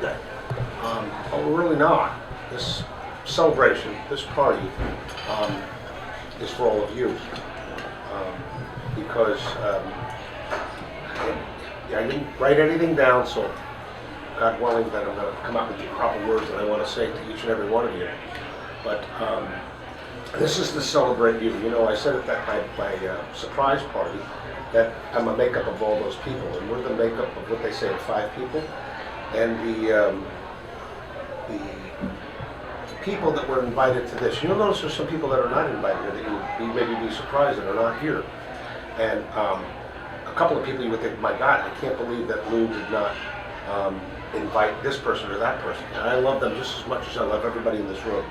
birthday. But we're really not. This celebration, this party, is for all of you. Because I didn't write anything down, so God willing that I'm going to come up with the proper words that I want to say to each and every one of you. But this is to celebrate you. You know, I said at my surprise party that I'm a makeup of all those people, and we're the makeup of what they say of 5 people. And the people that were invited to this, you'll notice there's some people that are not invited here that you maybe be surprised that are not here. And a couple of people you would think, my God, I can't believe that Lou did not invite this person or that person. And I love them just as much as I love everybody in this room.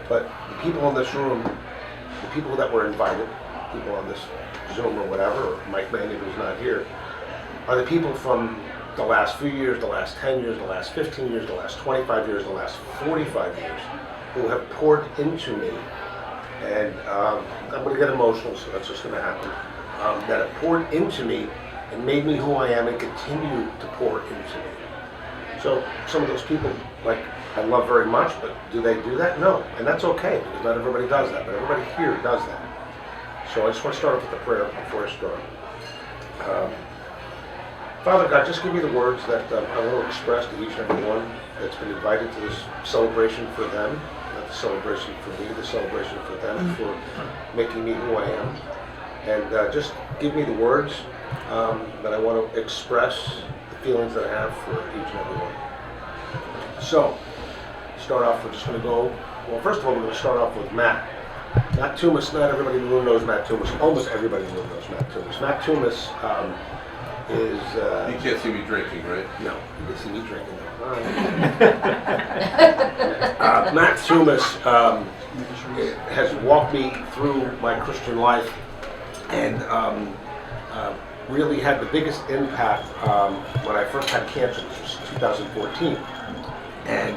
But the people in this room, the people that were invited, people on this Zoom or whatever, or Mike Manning who's not here, are the people from the last few years, the last 10 years, the last 15 years, the last 25 years, the last 45 years, who have poured into me. And I'm going to get emotional, so that's just going to happen. That have poured into me and made me who I am and continue to pour into me. So some of those people, like, I love very much, but do they do that? No, and that's okay, because not everybody does that, but everybody here does that. So I just want to start off with a prayer before I start. Father God, just give me the words that I want to express to each and every one that's been invited to this celebration for them, not the celebration for me, the celebration for them, for making me who I am. And just give me the words that I want to express, the feelings that I have for each and every one. So, start off, we're just going to go, well, first of all, we're going to start off with Matt. Matt Toomas, not everybody in the room knows Matt Toomas. Almost everybody in the room knows Matt Toomas. Matt Toomas is... you can't see me drinking, right? No, you can see me drinking though. Matt Toomas has walked me through my Christian life and really had the biggest impact when I first had cancer, which was 2014. And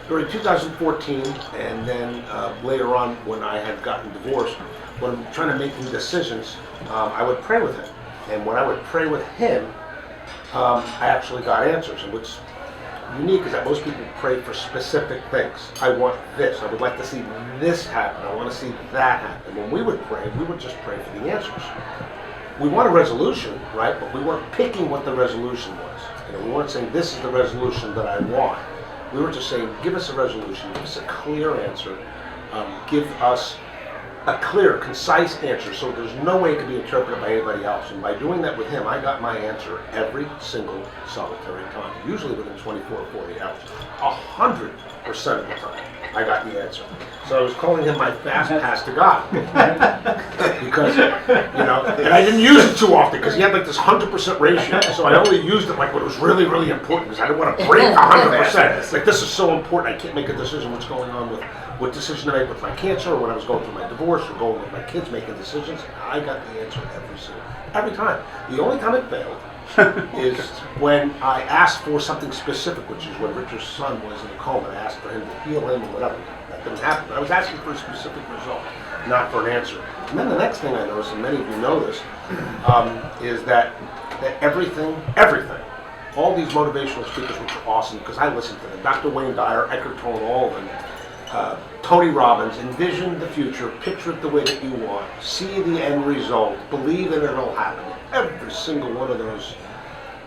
during 2014, and then later on when I had gotten divorced, when I'm trying to make new decisions, I would pray with him. And when I would pray with him, I actually got answers. And what's unique is that most people pray for specific things. I want this. I would like to see this happen. I want to see that happen. When we would pray, we would just pray for the answers. We want a resolution, right? But we weren't picking what the resolution was. You know, we weren't saying this is the resolution that I want. We were just saying, give us a resolution, give us a clear answer, give us a clear, concise answer, so there's no way it can be interpreted by anybody else. And by doing that with him, I got my answer every single solitary time, usually within 24 or 48 hours. 100% of the time, I got the answer. So I was calling him my fast pass to God. Because, you know, and I didn't use it too often because he had like this 100% ratio. So I only used it like when it was really, really important because I didn't want to break 100%. It's like, this is so important, I can't make a decision what's going on with what decision to make with my cancer, or when I was going through my divorce, or going with my kids making decisions. I got the answer every time. The only time it failed is when I asked for something specific, which is when Richard's son was in a coma. I asked for him to heal him or whatever. That didn't happen. I was asking for a specific result, not for an answer. And then the next thing I noticed, and many of you know this, is that everything, all these motivational speakers, which are awesome because I listen to them, Dr. Wayne Dyer, Eckhart Tolle, all of them, Tony Robbins, envision the future, picture it the way that you want, see the end result, believe that it'll happen. Every single one of those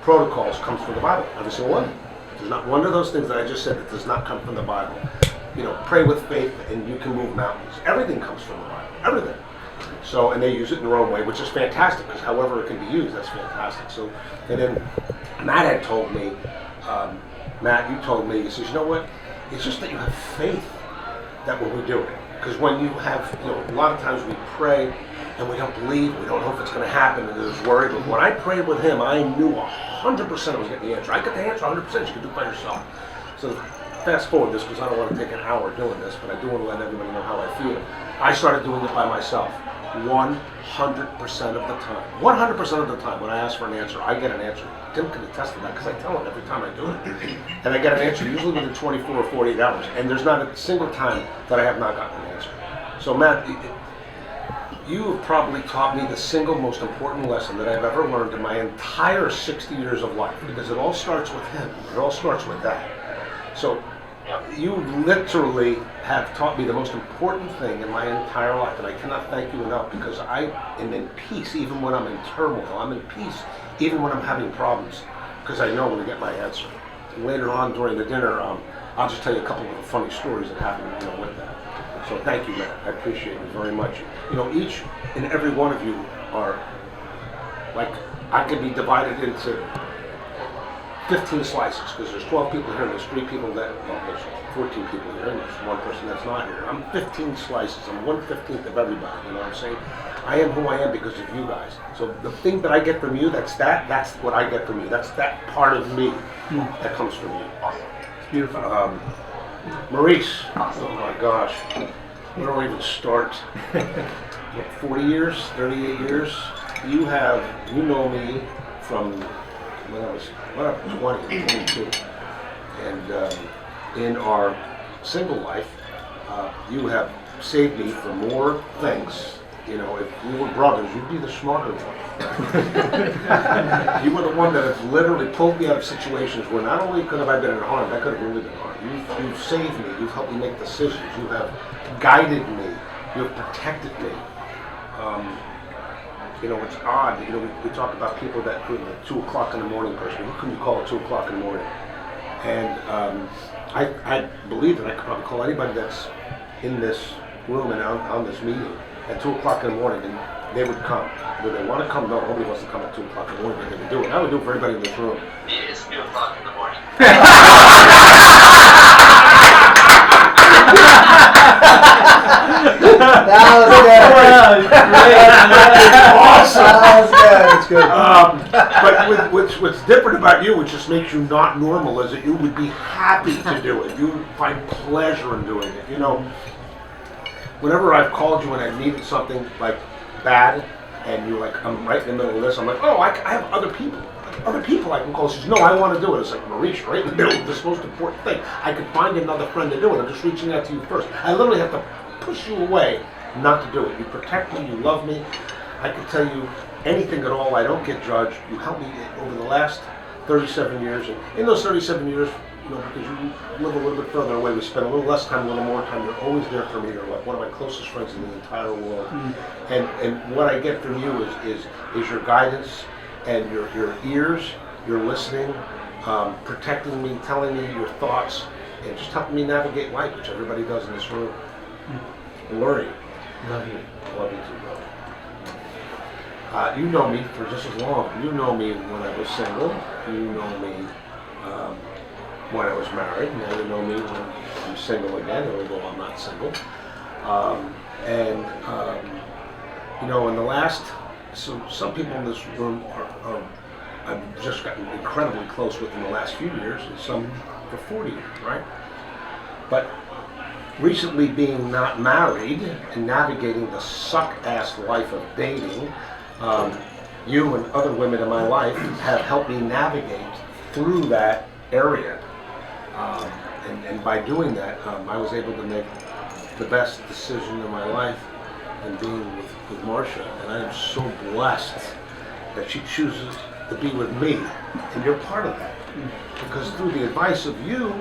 protocols comes from the Bible. Every single one. There's not one of those things that I just said that does not come from the Bible. You know, pray with faith and you can move mountains. Everything comes from the Bible. Everything. So, and they use it in their own way, which is fantastic, because however it can be used, that's fantastic. So, and then Matt had told me, Matt, you told me, he says, you know what? It's just that you have faith that when we do it. Because when you have, you know, a lot of times we pray and we don't believe, we don't know if it's going to happen, and there's worry. But when I prayed with him, I knew 100% I was getting the answer. I got the answer 100%. You can do it by yourself. So fast forward this, because I don't want to take an hour doing this, but I do want to let everybody know how I feel. I started doing it by myself 100% of the time. 100% of the time when I ask for an answer, I get an answer. Tim can attest to that because I tell him every time I do it. And I get an answer usually within 24 or 48 hours. And there's not a single time that I have not gotten an answer. So Matt, You have probably taught me the single most important lesson that I've ever learned in my entire 60 years of life, because it all starts with him. It all starts with that. So you literally have taught me the most important thing in my entire life, and I cannot thank you enough, because I am in peace even when I'm in turmoil. I'm in peace even when I'm having problems, because I know when to get my answer. Later on during the dinner, I'll just tell you a couple of funny stories that happened, with that. So thank you, Matt. I appreciate it very much. Each and every one of you are like, I could be divided into 15 slices, because there's 12 people here and there's 3 people that, well, there's 14 people here and there's 1 person that's not here. I'm 15 slices. I'm 1/15 of everybody. You know what I'm saying? I am who I am because of you guys. So the thing that I get from you, that's what I get from you. That's that part of me that comes from you. It's beautiful. Maurice, oh my gosh, where do I even start? 40 years, 38 years? You know me from when I was 20, 22. And in our single life, you have saved me from more things. If we were brothers, you'd be the smarter one. You were the one that have literally pulled me out of situations where not only could have I been harmed, I could have really been harmed. You've saved me. You've helped me make decisions. You have guided me. You have protected me. It's odd. We talk about people that who the 2 o'clock in the morning person. Who can you call at 2 o'clock in the morning? And I believe that I could probably call anybody that's in this room and on this meeting at 2 o'clock in the morning, and they would come. Would they want to come? No, nobody wants to come at 2 o'clock in the morning, but they would do it. I would do it for everybody in this room. It is 2 o'clock in the morning. That was good. Awesome. That was good. It's good. But what's different about you, which just makes you not normal, is that you would be happy to do it. You would find pleasure in doing it. Whenever I've called you and I needed something like bad, and you're like, I'm right in the middle of this, I'm like, oh, I have other people. Other people I can call. She says, no, I want to do it. It's like, Maurice, right in the middle of this most important thing. I could find another friend to do it. I'm just reaching out to you first. I literally have to push you away not to do it. You protect me. You love me. I can tell you anything at all. I don't get judged. You helped me over the last 37 years. And in those 37 years, because you live a little bit further away, we spend a little less time, a little more time. You're always there for me. You're like one of my closest friends in the entire world. And what I get from you is your guidance and your ears, your listening, protecting me, telling me your thoughts, and just helping me navigate life, which everybody does in this room. Lori, Love you. love you too, brother. You know me for just as long. You know me when I was single. You know me when I was married. Now you know me when I'm single again, although I'm not single. In the last, so some people in this room are I've just gotten incredibly close with in the last few years, and some for 40 years, right? But recently being not married and navigating the suck-ass life of dating, you and other women in my life have helped me navigate through that area. And by doing that, I was able to make the best decision in my life in being with Marcia. And I am so blessed that she chooses to be with me. And you're part of that. Because through the advice of you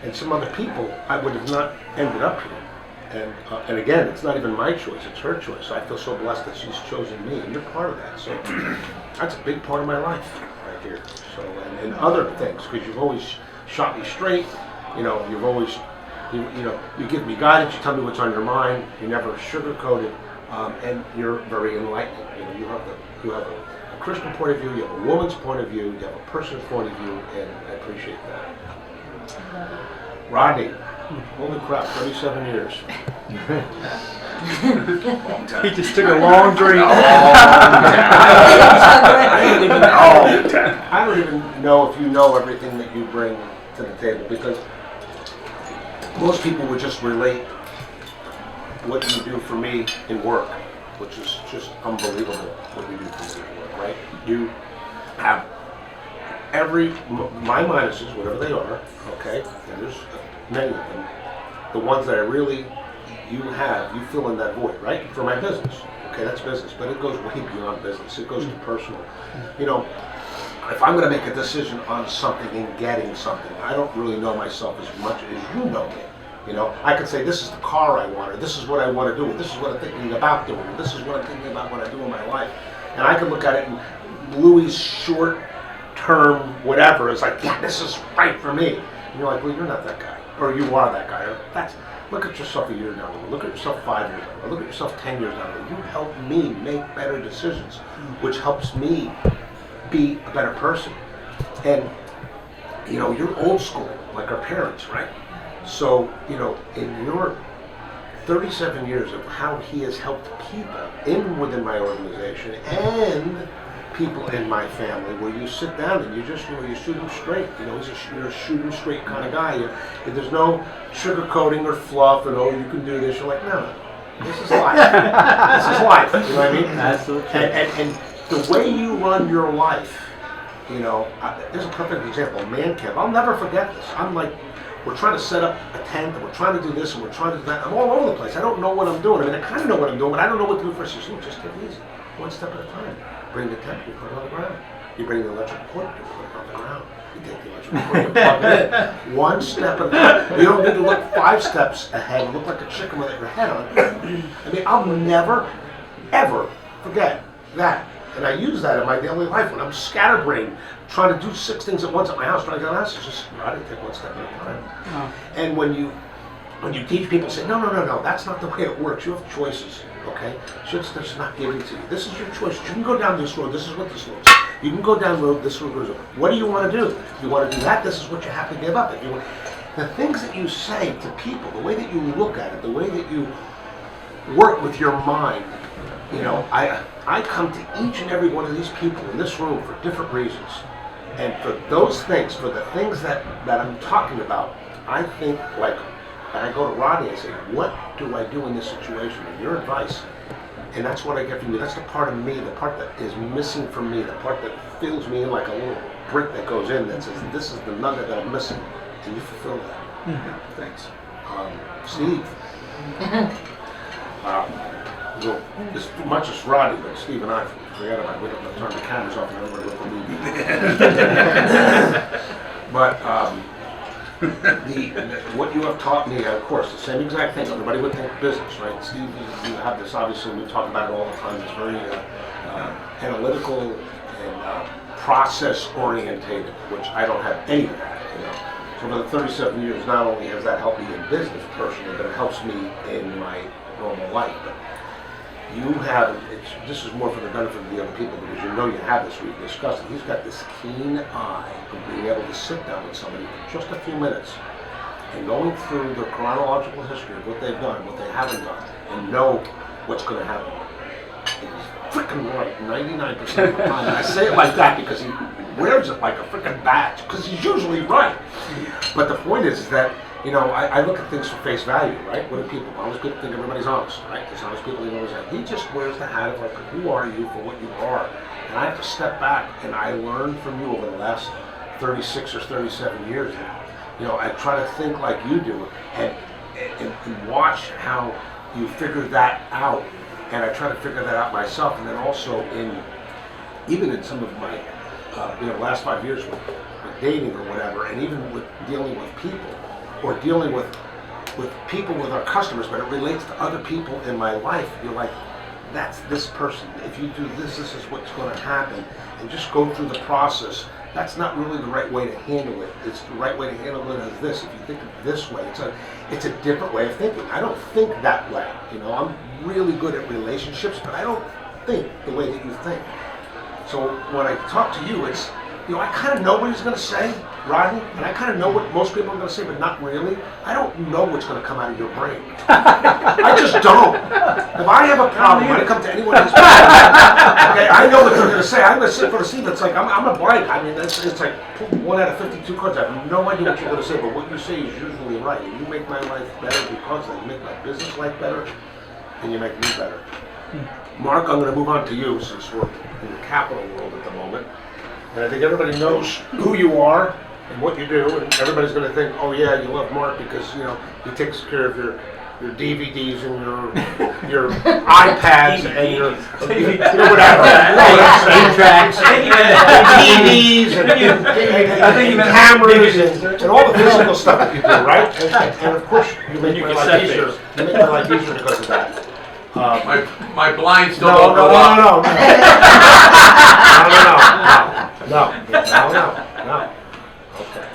and some other people, I would have not ended up here. And again, it's not even my choice, it's her choice. So I feel so blessed that she's chosen me, and you're part of that. So that's a big part of my life right here. So, and other things, because you've always shot me straight. You've always, you give me guidance, you tell me what's on your mind, you never sugarcoat it, and you're very enlightening. You have a Christian point of view, you have a woman's point of view, you have a person's point of view, and I appreciate that. Rodney, holy crap, 37 years. He just took a long drink. I don't even know if you know everything that you bring to the table, because most people would just relate what you do for me in work, which is just unbelievable what you do for me in work, right? You have my minuses, whatever they are, okay, and there's many of them, the ones that I really, you fill in that void, right, for my business, Okay, that's business, but it goes way beyond business. It goes to personal. You know, if I'm going to make a decision on something and getting something, I don't really know myself as much as you know me. You know, I could say this is the car I want, or this is what I want to do, or this is what I'm thinking about doing, or this is what I'm thinking about what I do in my life. And I can look at it and Louis' short-term whatever is like, yeah, this is right for me. And you're like, well, you're not that guy, or you are that guy. Or look at yourself a year down the road. Look at yourself 5 years down the road. Look at yourself 10 years down the road. You help me make better decisions, which helps me be a better person. And, you know, you're old school, like our parents, right? So, you know, in your 37 years of how he has helped people within my organization and people in my family, where you sit down and you just, you know, you shoot him straight. You know, you're a shoot him straight kind of guy. There's no sugarcoating or fluff and, oh, you can do this. You're like, no, this is life. This is life. You know what I mean? Absolutely. And the way you run your life, you know, there's a perfect example. Man cave. I'll never forget this. I'm like, we're trying to set up a tent, and we're trying to do this, and we're trying to do that. I'm all over the place. I don't know what I'm doing. I mean, I kind of know what I'm doing, but I don't know what to do first. So just take it easy, one step at a time. Bring the tent, you put it on the ground. You bring the electric cord, you put it on the ground. You take the electric cord, you plug it in. One step at a time. You don't need to look 5 steps ahead and look like a chicken with your head on. I mean, I'll never, ever forget that. And I use that in my daily life when I'm scatterbrained, trying to do 6 things at once at my house, trying to get a house. It's just, I didn't take one step at a time. Oh. And when you teach people, say, no, that's not the way it works. You have choices, okay? Shit's just not given to you. This is your choice. You can go down this road. This is what this road is. You can go down the road. This road goes up. What do you want to do? If you want to do that, this is what you have to give up. If you want, the things that you say to people, the way that you look at it, the way that you work with your mind, you know, I come to each and every one of these people in this room for different reasons. And for those things, for the things that I'm talking about, I think, like, I go to Rodney and say, what do I do in this situation? And your advice. And that's what I get from you. That's the part of me, the part that is missing from me, the part that fills me in like a little brick that goes in that says, this is the nugget that I'm missing. And you fulfill that. Mm-hmm. Thanks. Steve. Well, as much as Rodney, but Steve and I forget about it. We don't turn the cameras off and everybody look at me. But what you have taught me, of course, the same exact thing. Everybody would think business, right? Steve, you have this, obviously, we talk about it all the time. It's very analytical and process-orientated, which I don't have any of that, you know. So for the 37 years, not only has that helped me in business personally, but it helps me in my normal life. But you have, this is more for the benefit of the other people because you know you have this, we've discussed it. He's got this keen eye of being able to sit down with somebody for just a few minutes and going through the chronological history of what they've done, what they haven't done, and know what's going to happen. He's freaking right 99% of the time. And I say it like that because he wears it like a freaking badge because he's usually right. But the point is that, you know, I look at things for face value, right? What do people? Honest people think everybody's honest, right? There's honest people who always have. He just wears the hat of like, who are you for what you are? And I have to step back and I learned from you over the last 36 or 37 years now. You know, I try to think like you do and watch how you figure that out. And I try to figure that out myself. And then also even in some of my, last 5 years with dating or whatever, and even with dealing with people, or dealing with people, with our customers, but it relates to other people in my life. You're like, that's this person. If you do this, this is what's going to happen. And just go through the process. That's not really the right way to handle it. It's the right way to handle it as this. If you think of this way, it's a different way of thinking. I don't think that way. You know, I'm really good at relationships, but I don't think the way that you think. So when I talk to you, it's, you know, I kind of know what he's going to say, Rodney, and I kind of know what most people are going to say, but not really. I don't know what's going to come out of your brain. I just don't. If I have a problem, when I come to anyone else, okay, I know what they're going to say. I'm going to sit for the seat. It's like, I'm a blank. I mean, it's like 1 out of 52 cards. I have no idea what you're going to say, but what you say is usually right. And you make my life better because you make my business life better, and you make me better. Mark, I'm going to move on to you since we're in the capital world at the moment. And I think everybody knows who you are and what you do, and everybody's going to think, oh yeah, you love Mark because, you know, he takes care of your your DVDs and your iPads and your whatever. Tracks. TVs and cameras and all the physical stuff that you do, right? And of course, you make my life easier. You make my life easier because of that. My blinds still No, don't no, go no, up. no. Okay.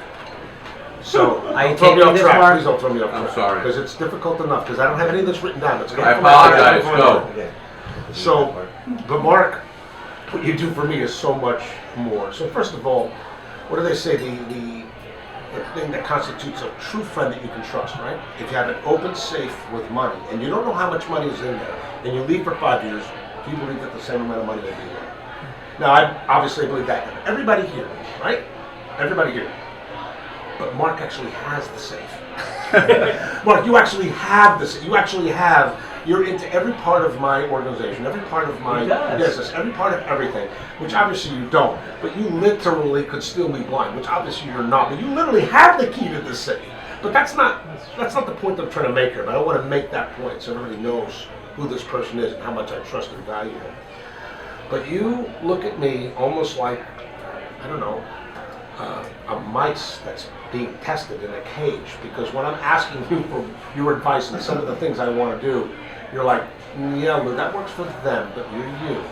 So, Are you don't throw me taking off this, track. Mark? Please don't throw me off I'm track. sorry. Because it's difficult enough, because I don't have any of this written down. It's I apologize. Go. So, but Mark, what you do for me is so much more. So first of all, what do they say? The thing that constitutes a true friend that you can trust, right? If you have an open safe with money, and you don't know how much money is in there, and you leave for 5 years, do you believe that the same amount of money will be there? Now, I obviously believe that. Everybody here, right? Everybody here. But Mark actually has the safe. Mark, you actually have this. You actually have. You're into every part of my organization, every part of my business, every part of everything, which obviously you don't. But you literally could still be blind, which obviously you're not. But you literally have the key to the safe. But that's not the point I'm trying to make here. But I want to make that point so everybody knows who this person is and how much I trust and value him. But you look at me almost like, I don't know, a mice that's being tested in a cage, because when I'm asking you for your advice and some of the things I want to do, you're like, yeah, Lou, that works for them, but you're you.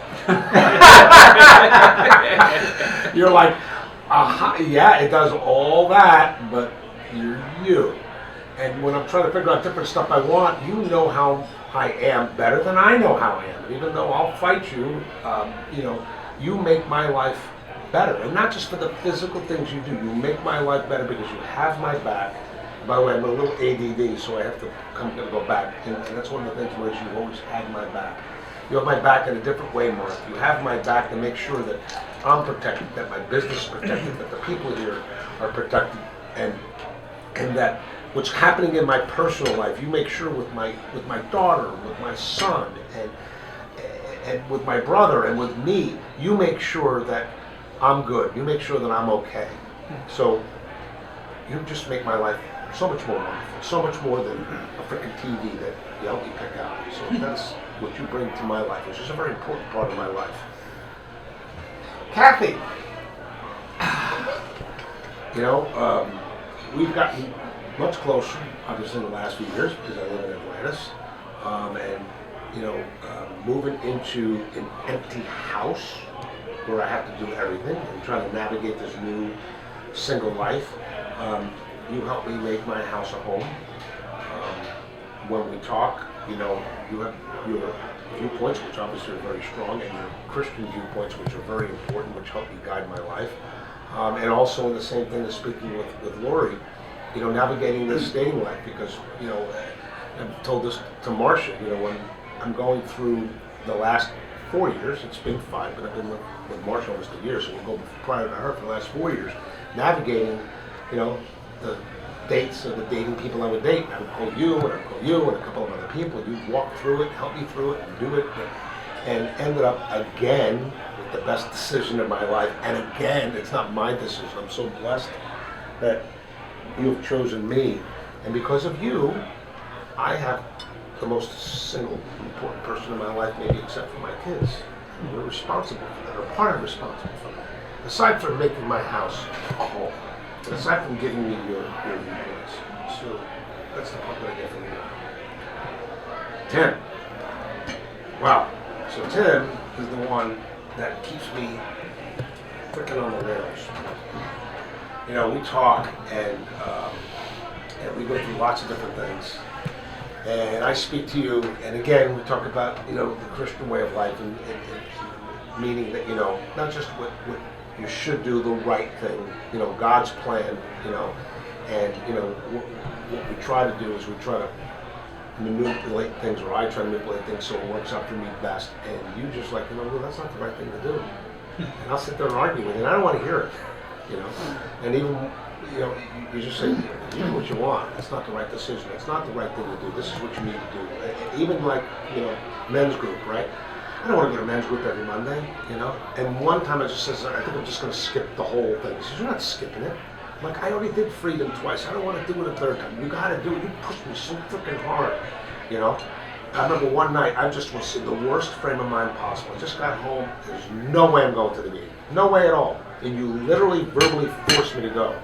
You're like, yeah, it does all that, but you're you. And when I'm trying to figure out different stuff I want, you know how I am better than I know how I am. And even though I'll fight you, you make my life better. And not just for the physical things you do. You make my life better because you have my back. By the way, I'm a little ADD, so I have to go back. And that's one of the things where you've always had my back. You have my back in a different way, Mark. You have my back to make sure that I'm protected, that my business is protected, that the people here are protected, and that what's happening in my personal life, you make sure with my daughter, with my son, and with my brother, and with me, you make sure that I'm good. You make sure that I'm okay. So you just make my life so much more wonderful, so much more than a freaking TV that you help me pick out. So that's what you bring to my life, which is a very important part of my life. Kathy, we've gotten much closer, obviously, in the last few years because I live in Atlantis, moving into an empty house where I have to do everything and trying to navigate this new single life. You help me make my house a home. When we talk, you have your viewpoints, which obviously are very strong, and your Christian viewpoints, which are very important, which help me guide my life. And also the same thing as speaking with Lori, navigating this dating life, because, I've told this to Marcia, when I'm going through the last 4 years, it's been 5, but I've been with Marcia almost a year, so we'll go prior to her for the last 4 years, navigating, the dates of the dating people I would date. I would call you, and I'd call you, and a couple of other people. You'd walk through it, help me through it, and do it, and ended up again with the best decision of my life. And again, it's not my decision. I'm so blessed that you have chosen me, and because of you, I have the most single important person in my life, maybe except for my kids. We're responsible for that, or part of responsible for that. Aside from making my house a home, and aside from giving me your viewpoints. So that's the part that I get from you. Tim. Wow. So Tim is the one that keeps me freaking on the rails. We talk and we go through lots of different things. And I speak to you, and again, we talk about, the Christian way of life, and meaning that, not just what you should do, the right thing, God's plan, and, what we try to do is we try to manipulate things, or I try to manipulate things so it works out for me best, and you just like, well, that's not the right thing to do. And I'll sit there and argue with you, and I don't want to hear it, and even, you just say, you do what you want. That's not the right decision. That's not the right thing to do. This is what you need to do. Even like, men's group, right? I don't want to go to men's group every Monday, And one time I just says, I think I'm just going to skip the whole thing. He says, you're not skipping it. I'm like, I already did freedom twice. I don't want to do it a third time. You got to do it. You pushed me so freaking hard. you know. I remember one night, I just was in the worst frame of mind possible. I just got home, there's no way I'm going to the meeting. No way at all. And you literally verbally forced me to go.